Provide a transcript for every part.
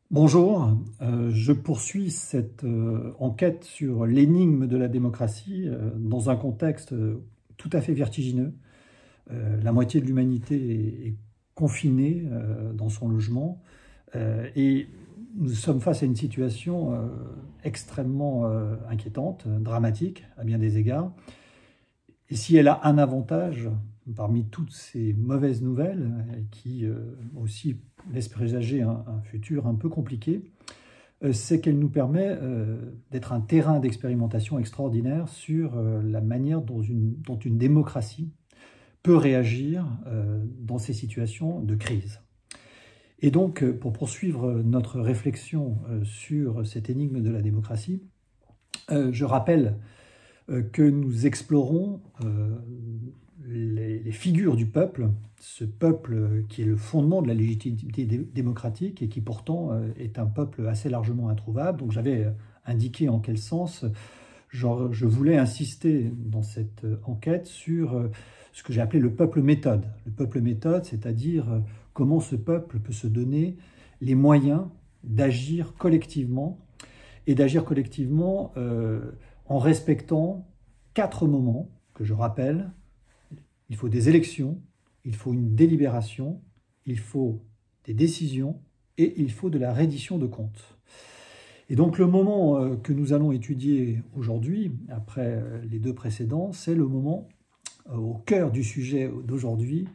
Bonjour, je poursuis cette enquête sur l'énigme de la démocratie dans un contexte tout à fait vertigineux. La moitié de l'humanité est confinée dans son logement et nous sommes face à une situation extrêmement inquiétante, dramatique à bien des égards. Et si elle a un avantage parmi toutes ces mauvaises nouvelles qui aussi laissent présager un futur un peu compliqué, c'est qu'elle nous permet d'être un terrain d'expérimentation extraordinaire sur la manière dont une démocratie peut réagir dans ces situations de crise. Et donc, pour poursuivre notre réflexion sur cette énigme de la démocratie, je rappelle que nous explorons les figures du peuple, ce peuple qui est le fondement de la légitimité démocratique et qui pourtant est un peuple assez largement introuvable. Donc j'avais indiqué en quel sens je voulais insister dans cette enquête sur ce que j'ai appelé le peuple méthode. Le peuple méthode, c'est-à-dire comment ce peuple peut se donner les moyens d'agir collectivement et d'agir collectivement en respectant 4 moments que je rappelle. Il faut des élections, il faut une délibération, il faut des décisions et il faut de la reddition de comptes. Et donc le moment que nous allons étudier aujourd'hui, après les 2 précédents, c'est le moment au cœur du sujet d'aujourd'hui,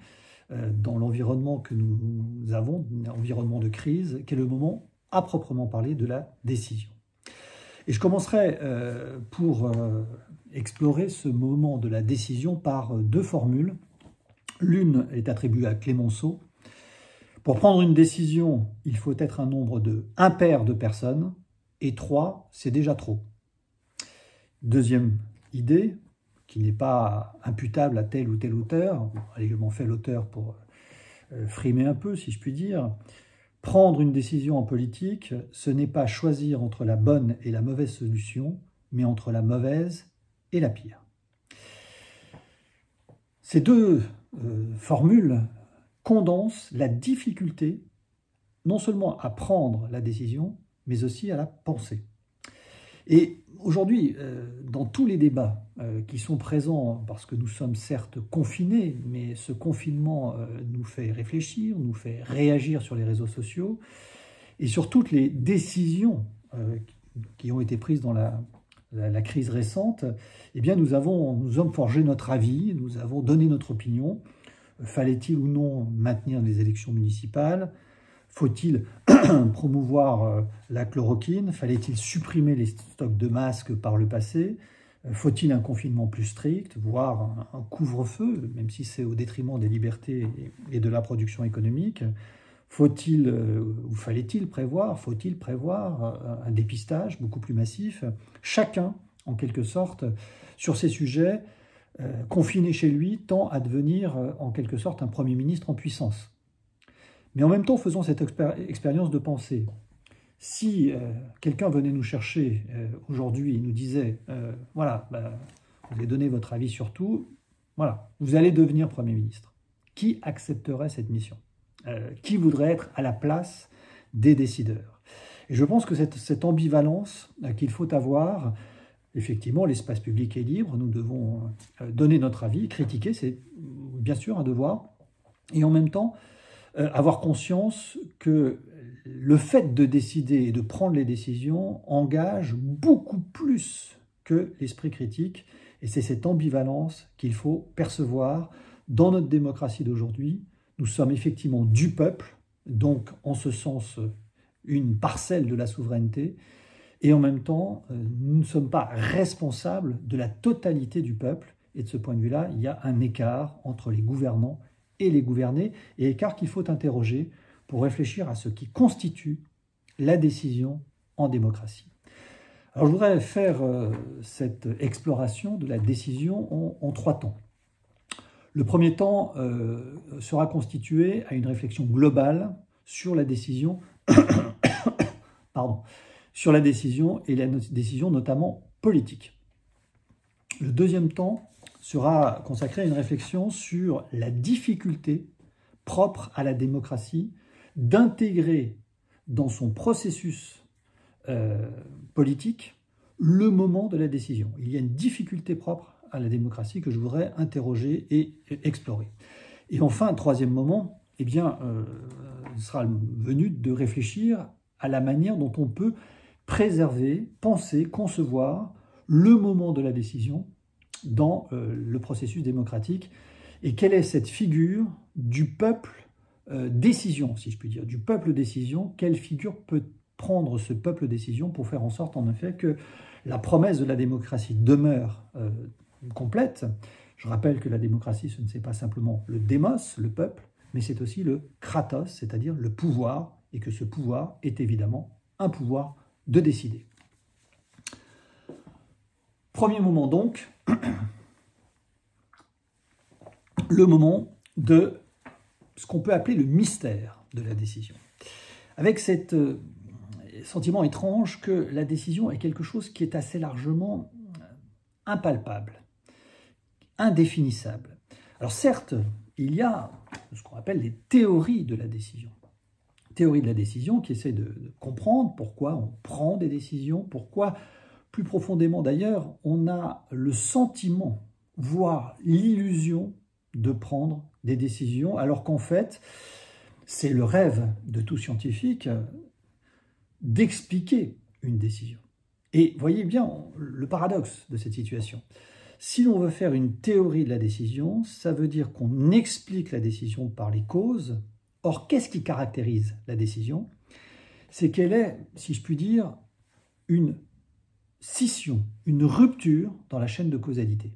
dans l'environnement que nous avons, l'environnement de crise, qui est le moment à proprement parler de la décision. Et je commencerai pour explorer ce moment de la décision par 2 formules. L'une est attribuée à Clemenceau. Pour prendre une décision, il faut être un nombre impair de personnes, et 3, c'est déjà trop. Deuxième idée, qui n'est pas imputable à tel ou tel auteur, allez, je m'en fais l'auteur pour frimer un peu, si je puis dire. Prendre une décision en politique, ce n'est pas choisir entre la bonne et la mauvaise solution, mais entre la mauvaise et la pire. Ces 2 formules condensent la difficulté non seulement à prendre la décision, mais aussi à la penser. Et aujourd'hui, dans tous les débats qui sont présents, parce que nous sommes certes confinés, mais ce confinement nous fait réfléchir, nous fait réagir sur les réseaux sociaux, et sur toutes les décisions qui ont été prises dans la crise récente, eh bien nous avons forgé notre avis, nous avons donné notre opinion. Fallait-il ou non maintenir les élections municipales ? Faut-il promouvoir la chloroquine? Fallait-il supprimer les stocks de masques par le passé? Faut-il un confinement plus strict, voire un couvre-feu, même si c'est au détriment des libertés et de la production économique? Faut-il ou fallait-il prévoir un dépistage beaucoup plus massif? Chacun, en quelque sorte, sur ces sujets, confiné chez lui, tend à devenir en quelque sorte un Premier ministre en puissance. Mais en même temps, faisons cette expérience de pensée. Si quelqu'un venait nous chercher aujourd'hui et nous disait voilà, vous avez donné votre avis sur tout, voilà, vous allez devenir Premier ministre. Qui accepterait cette mission? Qui voudrait être à la place des décideurs? Et je pense que cette ambivalence qu'il faut avoir, effectivement, l'espace public est libre, nous devons donner notre avis, critiquer, c'est bien sûr un devoir, et en même temps, avoir conscience que le fait de décider et de prendre les décisions engage beaucoup plus que l'esprit critique. Et c'est cette ambivalence qu'il faut percevoir dans notre démocratie d'aujourd'hui. Nous sommes effectivement du peuple, donc en ce sens une parcelle de la souveraineté, et en même temps, nous ne sommes pas responsables de la totalité du peuple. Et de ce point de vue-là, il y a un écart entre les gouvernants et les gouvernés, et écart qu'il faut interroger pour réfléchir à ce qui constitue la décision en démocratie. Alors je voudrais faire cette exploration de la décision en 3 temps. Le premier temps sera constitué à une réflexion globale sur la décision, sur la décision et la décision notamment politique. Le deuxième temps sera consacré à une réflexion sur la difficulté propre à la démocratie d'intégrer dans son processus politique le moment de la décision. Il y a une difficulté propre à la démocratie que je voudrais interroger et explorer. Et enfin, troisième moment, eh bien, sera venu de réfléchir à la manière dont on peut préserver, penser, concevoir le moment de la décision dans le processus démocratique, et quelle est cette figure du peuple décision, si je puis dire, du peuple décision. Quelle figure peut prendre ce peuple décision pour faire en sorte, en effet, que la promesse de la démocratie demeure complète. Je rappelle que la démocratie, ce n'est pas simplement le démos, le peuple, mais c'est aussi le kratos, c'est-à-dire le pouvoir, et que ce pouvoir est évidemment un pouvoir de décider. Premier moment donc, le moment de ce qu'on peut appeler le mystère de la décision. Avec cet sentiment étrange que la décision est quelque chose qui est assez largement impalpable, indéfinissable. Alors certes, il y a ce qu'on appelle les théories de la décision. Théories de la décision qui essaient de comprendre pourquoi on prend des décisions, pourquoi, plus profondément d'ailleurs, on a le sentiment, voire l'illusion de prendre des décisions, alors qu'en fait, c'est le rêve de tout scientifique d'expliquer une décision. Et voyez bien le paradoxe de cette situation. Si l'on veut faire une théorie de la décision, ça veut dire qu'on explique la décision par les causes. Or, qu'est-ce qui caractérise la décision? C'est qu'elle est, si je puis dire, une scission, une rupture dans la chaîne de causalité.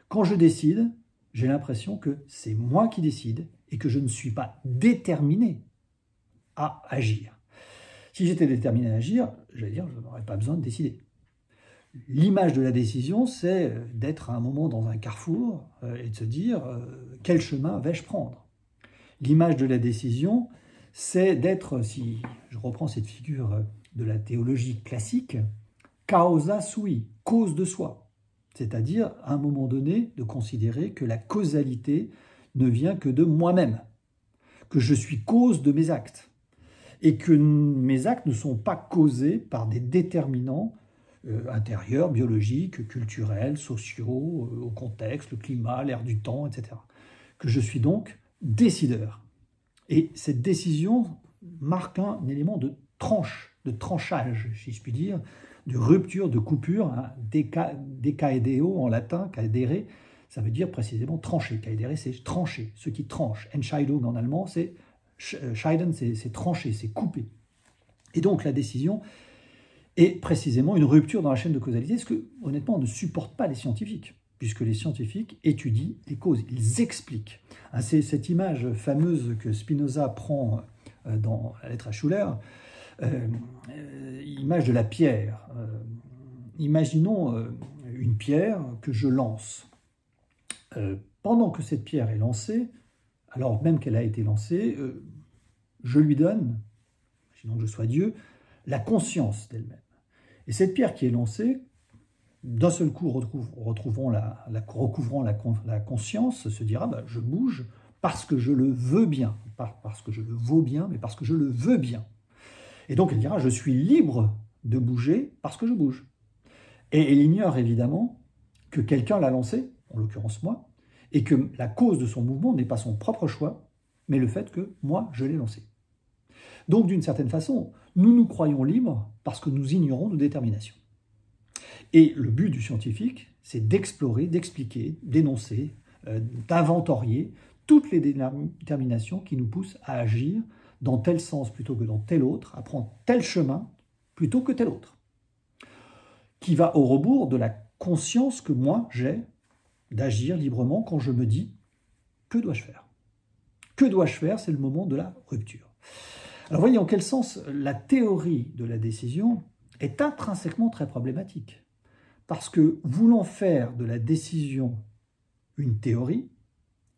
Quand je décide, j'ai l'impression que c'est moi qui décide et que je ne suis pas déterminé à agir. Si j'étais déterminé à agir, j'allais dire, je n'aurais pas besoin de décider. L'image de la décision, c'est d'être à un moment dans un carrefour et de se dire quel chemin vais-je prendre. L'image de la décision, c'est d'être, si je reprends cette figure de la théologie classique, causa sui, cause de soi. C'est-à-dire, à un moment donné, de considérer que la causalité ne vient que de moi-même, que je suis cause de mes actes, et que mes actes ne sont pas causés par des déterminants intérieurs, biologiques, culturels, sociaux, au contexte, le climat, l'air du temps, etc. Que je suis donc décideur. Et cette décision marque un élément de tranche, de tranchage, si je puis dire, de rupture, de coupure, hein, decaedeo en latin, caedere, ça veut dire précisément trancher. Caedere, c'est trancher, ce qui tranche. Entscheidung en allemand, c'est scheiden, c'est trancher, c'est couper. Et donc la décision est précisément une rupture dans la chaîne de causalité, ce que, honnêtement, ne supportent pas les scientifiques, puisque les scientifiques étudient les causes, ils expliquent. C'est cette image fameuse que Spinoza prend dans la lettre à Schuller, image de la pierre. Imaginons une pierre que je lance. Pendant que cette pierre est lancée, alors même qu'elle a été lancée, je lui donne, imaginons que je sois Dieu, la conscience d'elle-même. Et cette pierre qui est lancée, d'un seul coup recouvrant la conscience, se dira bah, je bouge parce que je le veux bien, pas parce que je le vaux bien, mais parce que je le veux bien. Et donc elle dira je suis libre de bouger parce que je bouge. Et elle ignore évidemment que quelqu'un l'a lancé, en l'occurrence moi, et que la cause de son mouvement n'est pas son propre choix, mais le fait que moi je l'ai lancé. Donc d'une certaine façon, nous nous croyons libres parce que nous ignorons nos déterminations. Et le but du scientifique, c'est d'explorer, d'expliquer, d'énoncer, d'inventorier toutes les déterminations qui nous poussent à agir dans tel sens plutôt que dans tel autre, à prendre tel chemin plutôt que tel autre, qui va au rebours de la conscience que moi j'ai d'agir librement quand je me dis « que dois-je faire ?» Que dois-je faire? C'est le moment de la rupture. Alors voyez en quel sens la théorie de la décision est intrinsèquement très problématique. Parce que voulant faire de la décision une théorie,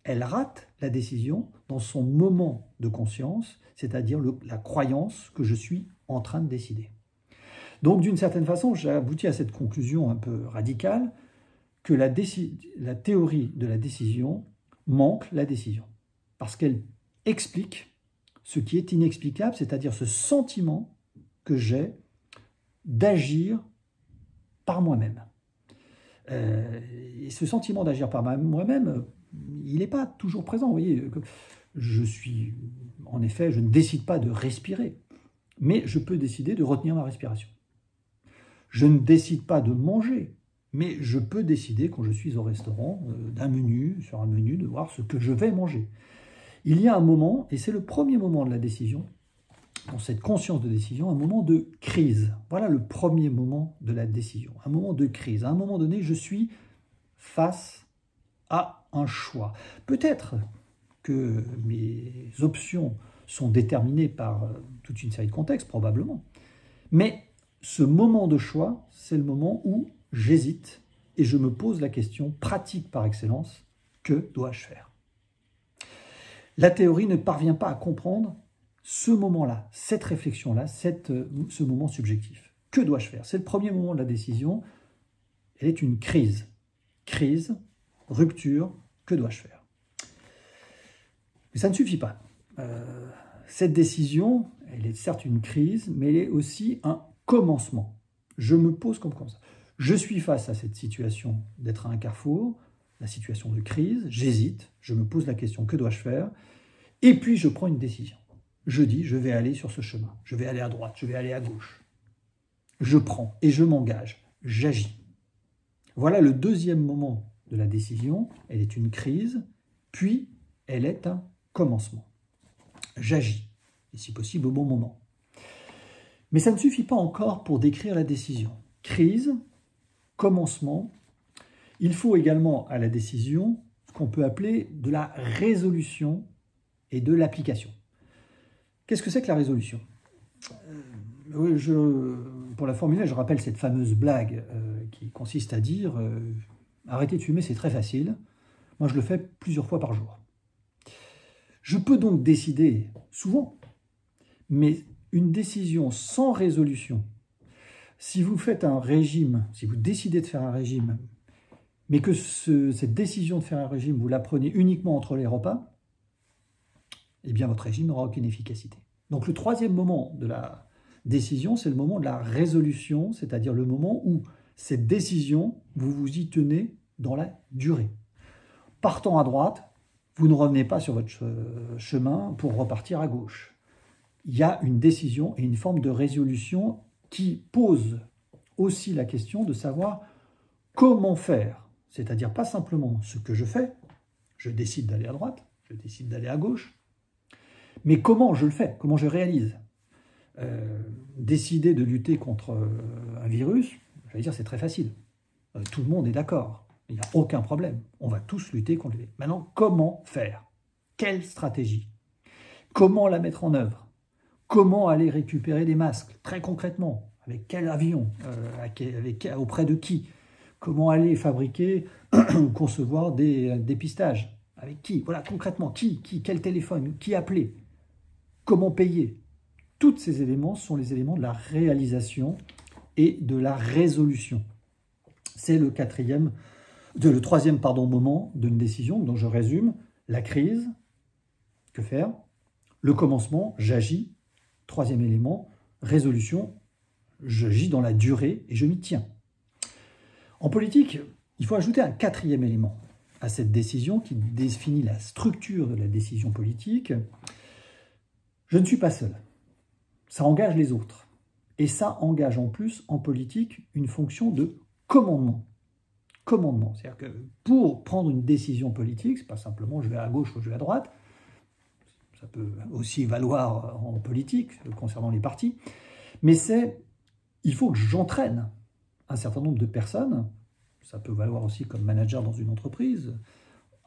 elle rate la décision dans son moment de conscience, c'est-à-dire la croyance que je suis en train de décider. Donc d'une certaine façon, j'ai abouti à cette conclusion un peu radicale que la théorie de la décision manque la décision. Parce qu'elle explique ce qui est inexplicable, c'est-à-dire ce sentiment que j'ai d'agir par moi-même. Et ce sentiment d'agir par moi-même, il n'est pas toujours présent. Vous voyez, en effet, je ne décide pas de respirer, mais je peux décider de retenir ma respiration. Je ne décide pas de manger, mais je peux décider, quand je suis au restaurant, sur un menu, de voir ce que je vais manger. Il y a un moment, et c'est le premier moment de la décision, dans cette conscience de décision, un moment de crise. Voilà le premier moment de la décision, un moment de crise. À un moment donné, je suis face à un choix. Peut-être que mes options sont déterminées par toute une série de contextes, probablement, mais ce moment de choix, c'est le moment où j'hésite et je me pose la question pratique par excellence, que dois-je faire? La théorie ne parvient pas à comprendre ce moment-là, cette réflexion-là, ce moment subjectif. Que dois-je faire? C'est le premier moment de la décision. Elle est une crise. Crise, rupture, que dois-je faire? Mais ça ne suffit pas. Cette décision, elle est certes une crise, mais elle est aussi un commencement. Je me pose comme ça. Je suis face à cette situation d'être à un carrefour, la situation de crise, j'hésite, je me pose la question, que dois-je faire? Et puis je prends une décision. Je dis, je vais aller sur ce chemin, je vais aller à droite, je vais aller à gauche. Je prends et je m'engage, j'agis. Voilà le deuxième moment de la décision, elle est une crise, puis elle est un commencement. J'agis, et si possible au bon moment. Mais ça ne suffit pas encore pour décrire la décision. Crise, commencement, il faut également à la décision ce qu'on peut appeler de la résolution et de l'application. Qu'est-ce que c'est que la résolution? Pour la formuler, je rappelle cette fameuse blague qui consiste à dire arrêter de fumer, c'est très facile. Moi, je le fais plusieurs fois par jour. Je peux donc décider, souvent, mais une décision sans résolution, si vous faites un régime, si vous décidez de faire un régime, mais que cette décision de faire un régime, vous la prenez uniquement entre les repas, eh bien votre régime n'aura aucune efficacité. Donc le troisième moment de la décision, c'est le moment de la résolution, c'est-à-dire le moment où cette décision, vous vous y tenez dans la durée. Partant à droite, vous ne revenez pas sur votre chemin pour repartir à gauche. Il y a une décision et une forme de résolution qui pose aussi la question de savoir comment faire. C'est-à-dire pas simplement ce que je fais, je décide d'aller à droite, je décide d'aller à gauche, mais comment je le fais, comment je réalise. Décider de lutter contre un virus, je vais dire c'est très facile. Tout le monde est d'accord. Il n'y a aucun problème. On va tous lutter contre lui. Maintenant, comment faire? Quelle stratégie? Comment la mettre en œuvre? Comment aller récupérer des masques? Très concrètement, avec quel avion? Auprès de qui? Comment aller fabriquer ou concevoir des dépistages? Avec qui? Voilà, concrètement, qui? Quel téléphone? Qui appeler? Comment payer? Tous ces éléments sont les éléments de la réalisation et de la résolution. C'est le troisième moment d'une décision. Donc je résume, la crise, que faire? Le commencement, j'agis. Troisième élément, résolution, j'agis dans la durée et je m'y tiens. En politique, il faut ajouter un quatrième élément à cette décision qui définit la structure de la décision politique. Je ne suis pas seul. Ça engage les autres. Et ça engage en plus, en politique, une fonction de commandement. Commandement. C'est-à-dire que pour prendre une décision politique, c'est pas simplement je vais à gauche ou je vais à droite, ça peut aussi valoir en politique, concernant les partis, mais il faut que j'entraîne un certain nombre de personnes, ça peut valoir aussi comme manager dans une entreprise,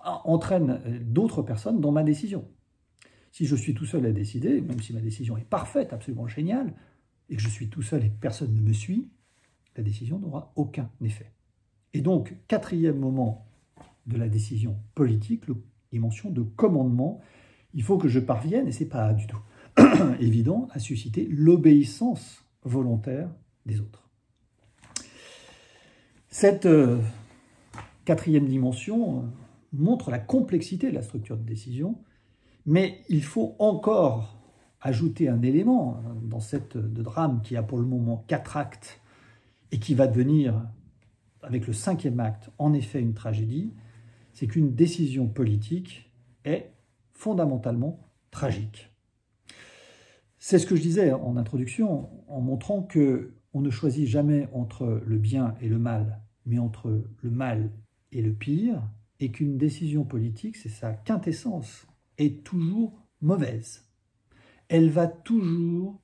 entraîne d'autres personnes dans ma décision. Si je suis tout seul à décider, même si ma décision est parfaite, absolument géniale, et que je suis tout seul et que personne ne me suit, la décision n'aura aucun effet. Et donc, quatrième moment de la décision politique, la dimension de commandement, il faut que je parvienne, et ce n'est pas du tout évident, à susciter l'obéissance volontaire des autres. Cette quatrième dimension montre la complexité de la structure de décision, mais il faut encore ajouter un élément dans cette drame qui a pour le moment 4 actes et qui va devenir, avec le 5e acte, en effet une tragédie, c'est qu'une décision politique est fondamentalement tragique. C'est ce que je disais en introduction, en montrant qu'on ne choisit jamais entre le bien et le mal, mais entre le mal et le pire, et qu'une décision politique, c'est sa quintessence, est toujours mauvaise. Elle va toujours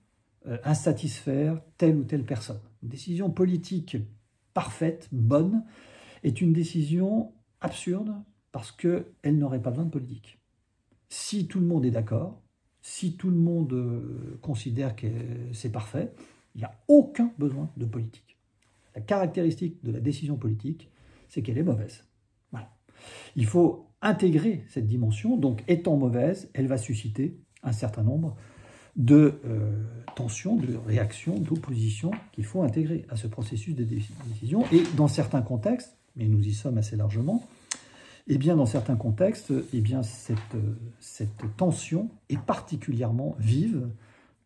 insatisfaire telle ou telle personne. Une décision politique parfaite, bonne, est une décision absurde parce qu'elle n'aurait pas besoin de politique. Si tout le monde est d'accord, si tout le monde considère que c'est parfait, il n'y a aucun besoin de politique. La caractéristique de la décision politique, c'est qu'elle est mauvaise. Voilà. Il faut intégrer cette dimension, donc étant mauvaise, elle va susciter un certain nombre de tensions, de réactions, d'oppositions qu'il faut intégrer à ce processus de décision. Et dans certains contextes, mais nous y sommes assez largement, eh bien, dans certains contextes, eh bien, cette tension est particulièrement vive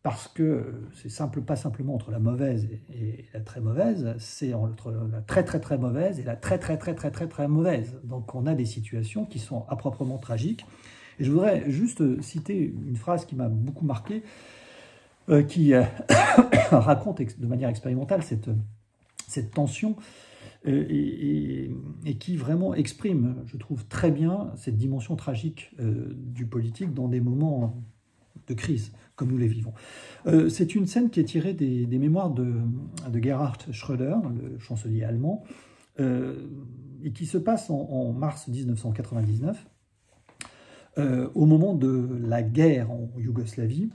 parce que c'est pas simplement entre la mauvaise et la très mauvaise, c'est entre la très très très mauvaise et la très très très très très très mauvaise. Donc on a des situations qui sont à proprement tragiques. Et je voudrais juste citer une phrase qui m'a beaucoup marqué, qui raconte de manière expérimentale cette tension et qui vraiment exprime, je trouve, très bien cette dimension tragique du politique dans des moments de crise, comme nous les vivons. C'est une scène qui est tirée des mémoires de Gerhard Schröder, le chancelier allemand, et qui se passe en mars 1999, au moment de la guerre en Yougoslavie,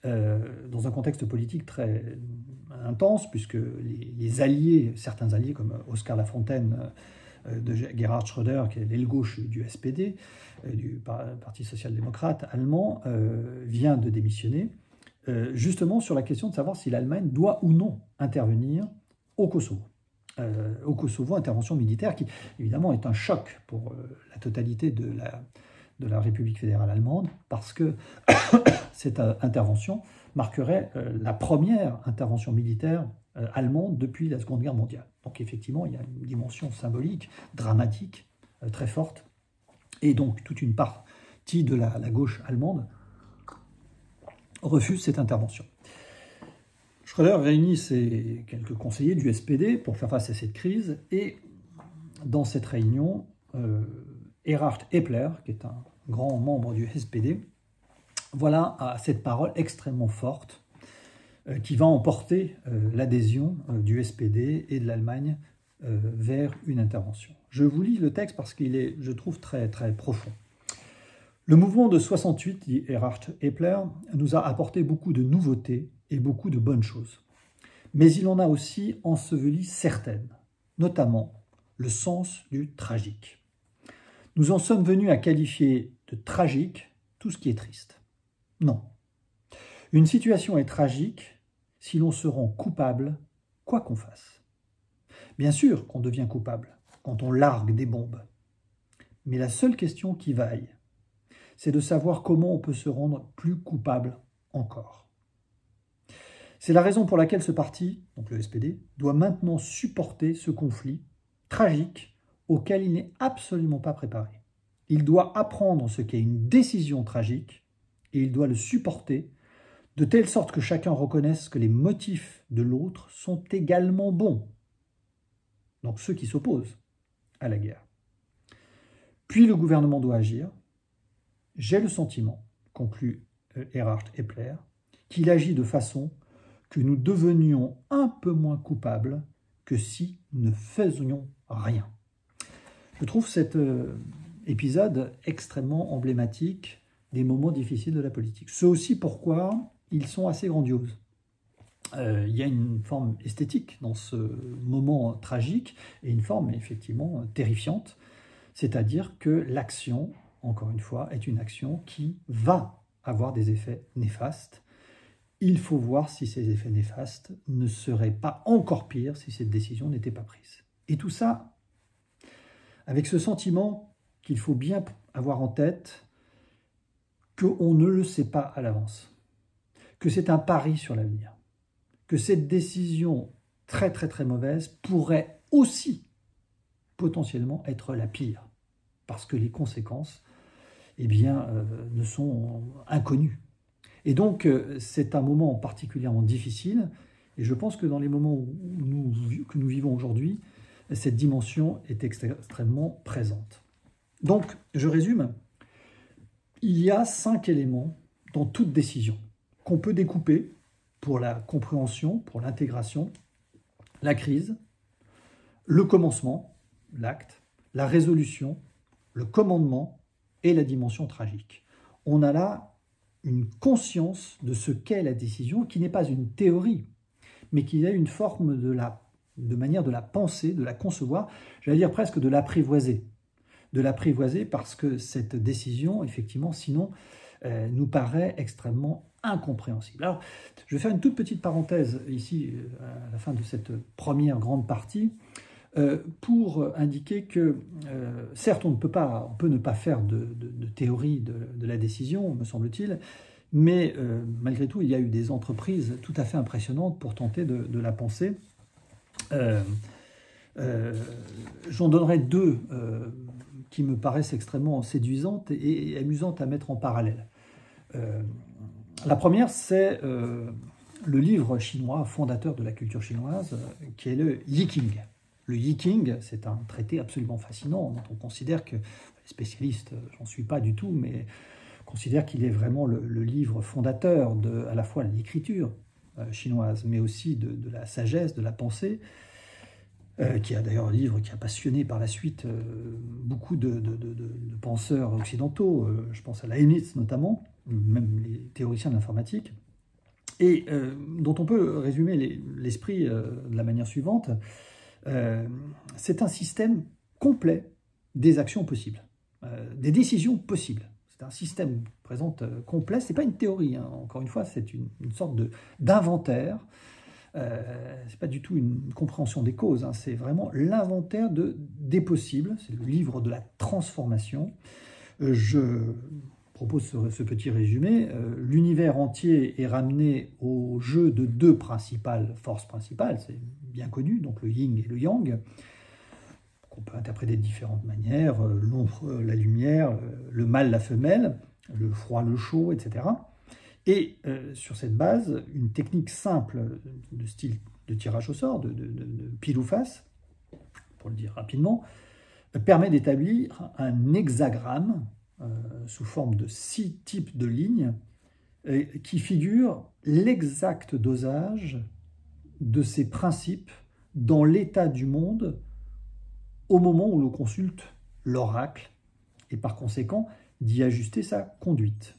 dans un contexte politique très intense, puisque les alliés, certains alliés comme Oskar Lafontaine de Gerhard Schröder, qui est l'aile gauche du SPD, du Parti social-démocrate allemand, vient de démissionner, justement sur la question de savoir si l'Allemagne doit ou non intervenir au Kosovo. Au Kosovo, intervention militaire qui, évidemment, est un choc pour la totalité de la République fédérale allemande, parce que cette intervention marquerait la première intervention militaire allemande depuis la Seconde Guerre mondiale. Donc effectivement, il y a une dimension symbolique, dramatique, très forte, et donc toute une partie de la gauche allemande refuse cette intervention. Schröder réunit quelques conseillers du SPD pour faire face à cette crise, et dans cette réunion, Erhard Epler, qui est un grand membre du SPD, voilà cette parole extrêmement forte qui va emporter l'adhésion du SPD et de l'Allemagne vers une intervention. Je vous lis le texte parce qu'il est, je trouve, très, très profond. Le mouvement de 68, dit Erhard Epler, nous a apporté beaucoup de nouveautés et beaucoup de bonnes choses. Mais il en a aussi enseveli certaines, notamment le sens du tragique. Nous en sommes venus à qualifier de tragique tout ce qui est triste. Non. Une situation est tragique si l'on se rend coupable, quoi qu'on fasse. Bien sûr qu'on devient coupable quand on largue des bombes. Mais la seule question qui vaille, c'est de savoir comment on peut se rendre plus coupable encore. C'est la raison pour laquelle ce parti, donc le SPD, doit maintenant supporter ce conflit tragique auquel il n'est absolument pas préparé. Il doit apprendre ce qu'est une décision tragique et il doit le supporter de telle sorte que chacun reconnaisse que les motifs de l'autre sont également bons. Donc ceux qui s'opposent à la guerre. Puis le gouvernement doit agir. J'ai le sentiment, conclut Erhard Epler, qu'il agit de façon que nous devenions un peu moins coupables que si nous ne faisions rien. Je trouve cet épisode extrêmement emblématique des moments difficiles de la politique. C'est aussi pourquoi ils sont assez grandioses. Il y a une forme esthétique dans ce moment tragique et une forme effectivement terrifiante, c'est-à-dire que l'action, encore une fois, est une action qui va avoir des effets néfastes. Il faut voir si ces effets néfastes ne seraient pas encore pires si cette décision n'était pas prise. Et tout ça avec ce sentiment qu'il faut bien avoir en tête qu'on ne le sait pas à l'avance. que c'est un pari sur l'avenir, que cette décision très très très mauvaise pourrait aussi potentiellement être la pire, parce que les conséquences eh bien, ne sont inconnues. Et donc, c'est un moment particulièrement difficile, et je pense que dans les moments que nous vivons aujourd'hui, cette dimension est extrêmement présente. Donc, je résume, il y a 5 éléments dans toute décision qu'on peut découper pour la compréhension, pour l'intégration: la crise, le commencement, l'acte, la résolution, le commandement et la dimension tragique. On a là une conscience de ce qu'est la décision, qui n'est pas une théorie, mais qui a une forme de manière de la penser, de la concevoir, j'allais dire presque de l'apprivoiser. De l'apprivoiser parce que cette décision, effectivement, sinon, nous paraît extrêmement incompréhensible. Alors, je vais faire une toute petite parenthèse ici, à la fin de cette première grande partie, pour indiquer que, certes, on peut ne pas faire de théorie de la décision, me semble-t-il, mais malgré tout, il y a eu des entreprises tout à fait impressionnantes pour tenter de la penser. J'en donnerai 2 qui me paraissent extrêmement séduisantes et amusantes à mettre en parallèle. La première, c'est le livre chinois fondateur de la culture chinoise, qui est le Yiking. Le Yiking, c'est un traité absolument fascinant, dont on considère que, les spécialistes, j'en suis pas du tout, mais considèrent qu'il est vraiment le livre fondateur à la fois de l'écriture chinoise, mais aussi de la sagesse, de la pensée, qui a d'ailleurs un livre qui a passionné par la suite beaucoup de penseurs occidentaux, je pense à Leibniz notamment, même les théoriciens de l'informatique, et dont on peut résumer l'esprit de la manière suivante. C'est un système complet des actions possibles, des décisions possibles. C'est un système présente complet, ce n'est pas une théorie, hein. Encore une fois, c'est une sorte d'inventaire. Ce n'est pas du tout une compréhension des causes, hein. C'est vraiment l'inventaire des possibles, c'est le livre de la transformation. Je propose ce petit résumé. L'univers entier est ramené au jeu de 2 forces principales, c'est bien connu, donc le yin et le yang, qu'on peut interpréter de différentes manières, l'ombre, la lumière, le mâle, la femelle, le froid, le chaud, etc. Et sur cette base, une technique simple de style de tirage au sort, de pile ou face, pour le dire rapidement, permet d'établir un hexagramme sous forme de 6 types de lignes qui figurent l'exact dosage de ces principes dans l'état du monde au moment où l'on consulte l'oracle et par conséquent d'y ajuster sa conduite.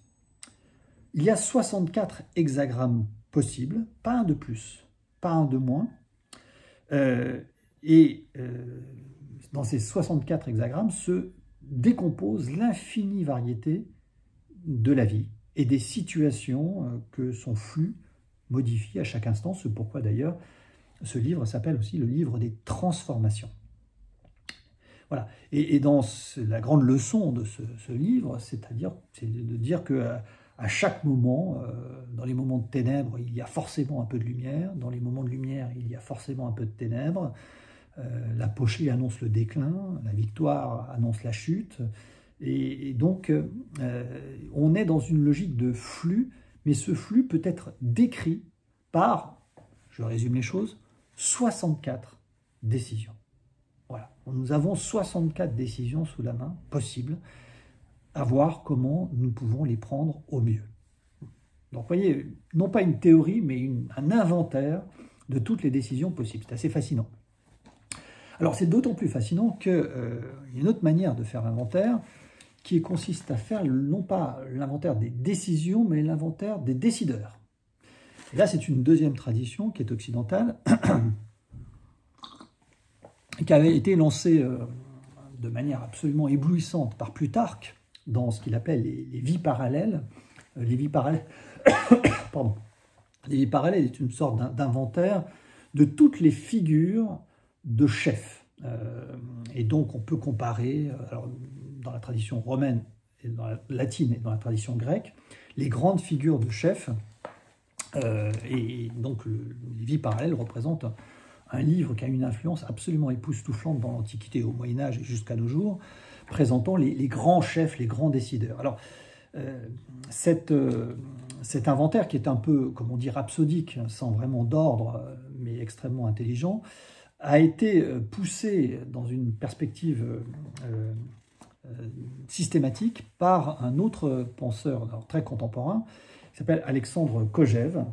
Il y a 64 hexagrammes possibles, pas un de plus, pas un de moins, dans ces 64 hexagrammes se décompose l'infinie variété de la vie et des situations que son flux modifie à chaque instant. C'est pourquoi d'ailleurs ce livre s'appelle aussi le livre des transformations. Voilà. Et dans la grande leçon de ce livre, c'est de dire que à chaque moment, dans les moments de ténèbres, il y a forcément un peu de lumière. Dans les moments de lumière, il y a forcément un peu de ténèbres. L'apogée annonce le déclin, la victoire annonce la chute. Et donc, on est dans une logique de flux, mais ce flux peut être décrit par, je résume les choses, 64 décisions. Voilà, nous avons 64 décisions sous la main, possibles, à voir comment nous pouvons les prendre au mieux. Donc, vous voyez, non pas une théorie, mais un inventaire de toutes les décisions possibles. C'est assez fascinant. Alors, c'est d'autant plus fascinant qu'il y a une autre manière de faire l'inventaire qui consiste à faire non pas l'inventaire des décisions, mais l'inventaire des décideurs. Et là, c'est une deuxième tradition qui est occidentale, qui avait été lancée de manière absolument éblouissante par Plutarque dans ce qu'il appelle les vies parallèles. Les vies parallèles, pardon. Les vies parallèles est une sorte d'inventaire de toutes les figures de chefs. Et donc, on peut comparer, alors, dans la tradition romaine, et dans la latine et dans la tradition grecque, les grandes figures de chefs Et donc, les vies parallèles représentent un livre qui a une influence absolument époustouflante dans l'Antiquité, au Moyen-Âge et jusqu'à nos jours, présentant les grands chefs, les grands décideurs. Alors, cet inventaire qui est un peu, comme on dit, rhapsodique, sans vraiment d'ordre, mais extrêmement intelligent, a été poussé dans une perspective systématique par un autre penseur très contemporain, qui s'appelle Alexandre Kojève,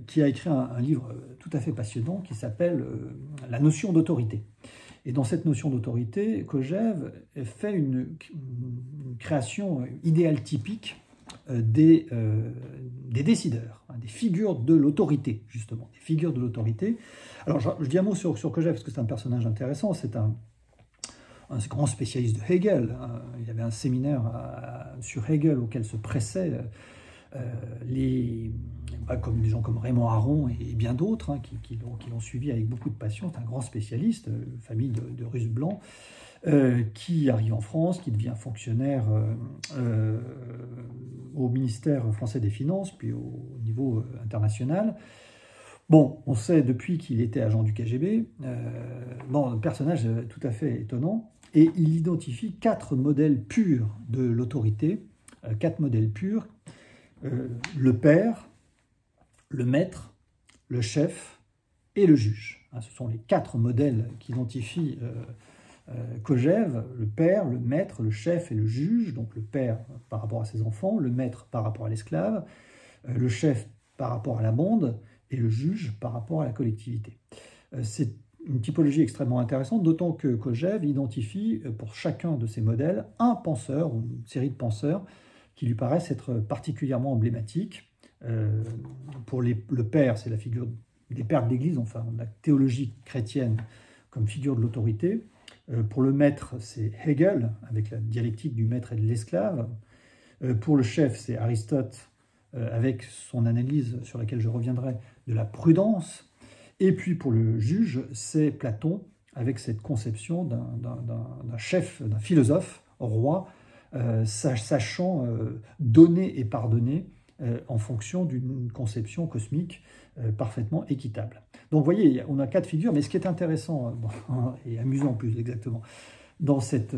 qui a écrit un livre tout à fait passionnant qui s'appelle « La notion d'autorité ». Et dans cette notion d'autorité, Kojève fait une création idéale typique des décideurs, des figures de l'autorité, justement, des figures de l'autorité. Alors, je dis un mot sur Kojève parce que c'est un personnage intéressant, c'est un grand spécialiste de Hegel. Il y avait un séminaire sur Hegel auquel se pressaient comme des gens comme Raymond Aron et bien d'autres qui l'ont suivi avec beaucoup de passion. C'est un grand spécialiste, famille de Russes blancs, qui arrive en France, qui devient fonctionnaire au ministère français des Finances, puis au niveau international. Bon, on sait depuis qu'il était agent du KGB. Un personnage tout à fait étonnant. Et il identifie 4 modèles purs de l'autorité, 4 modèles purs. Le père, le maître, le chef et le juge. Ce sont les 4 modèles qu'identifie Kojève, le père, le maître, le chef et le juge. Donc le père par rapport à ses enfants, le maître par rapport à l'esclave, le chef par rapport à la bande et le juge par rapport à la collectivité. C'est une typologie extrêmement intéressante, d'autant que Kojève identifie pour chacun de ces modèles un penseur ou une série de penseurs qui lui paraissent être particulièrement emblématiques. Pour le père, c'est la figure des pères de l'Église, enfin la théologie chrétienne comme figure de l'autorité. Pour le maître, c'est Hegel, avec la dialectique du maître et de l'esclave. Pour le chef, c'est Aristote, avec son analyse sur laquelle je reviendrai, de la prudence. Et puis pour le juge, c'est Platon, avec cette conception d'un chef, d'un philosophe, roi, sachant donner et pardonner en fonction d'une conception cosmique parfaitement équitable. Donc vous voyez, on a 4 figures, mais ce qui est intéressant et amusant plus exactement dans cette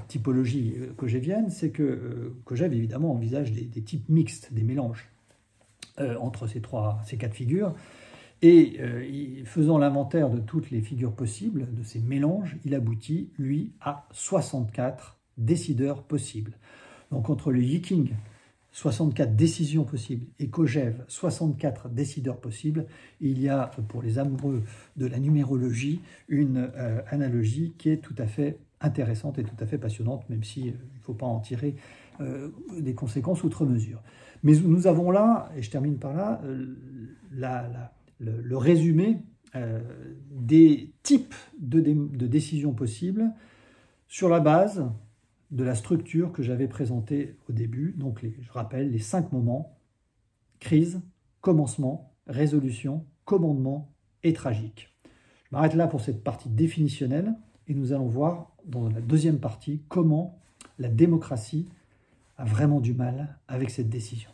typologie kojévienne, c'est que Kojève évidemment envisage des types mixtes, des mélanges entre ces 4 figures. Et faisant l'inventaire de toutes les figures possibles, de ces mélanges, il aboutit, lui, à 64 décideurs possibles. Donc entre le Yiking, 64 décisions possibles, et Kojève, 64 décideurs possibles, il y a, pour les amoureux de la numérologie, une analogie qui est tout à fait intéressante et tout à fait passionnante, même si il ne faut pas en tirer des conséquences outre mesure. Mais nous avons là, et je termine par là, le résumé des types de décisions possibles sur la base de la structure que j'avais présentée au début. Donc, je rappelle les 5 moments: crise, commencement, résolution, commandement et tragique. Je m'arrête là pour cette partie définitionnelle et nous allons voir dans la deuxième partie comment la démocratie a vraiment du mal avec cette décision.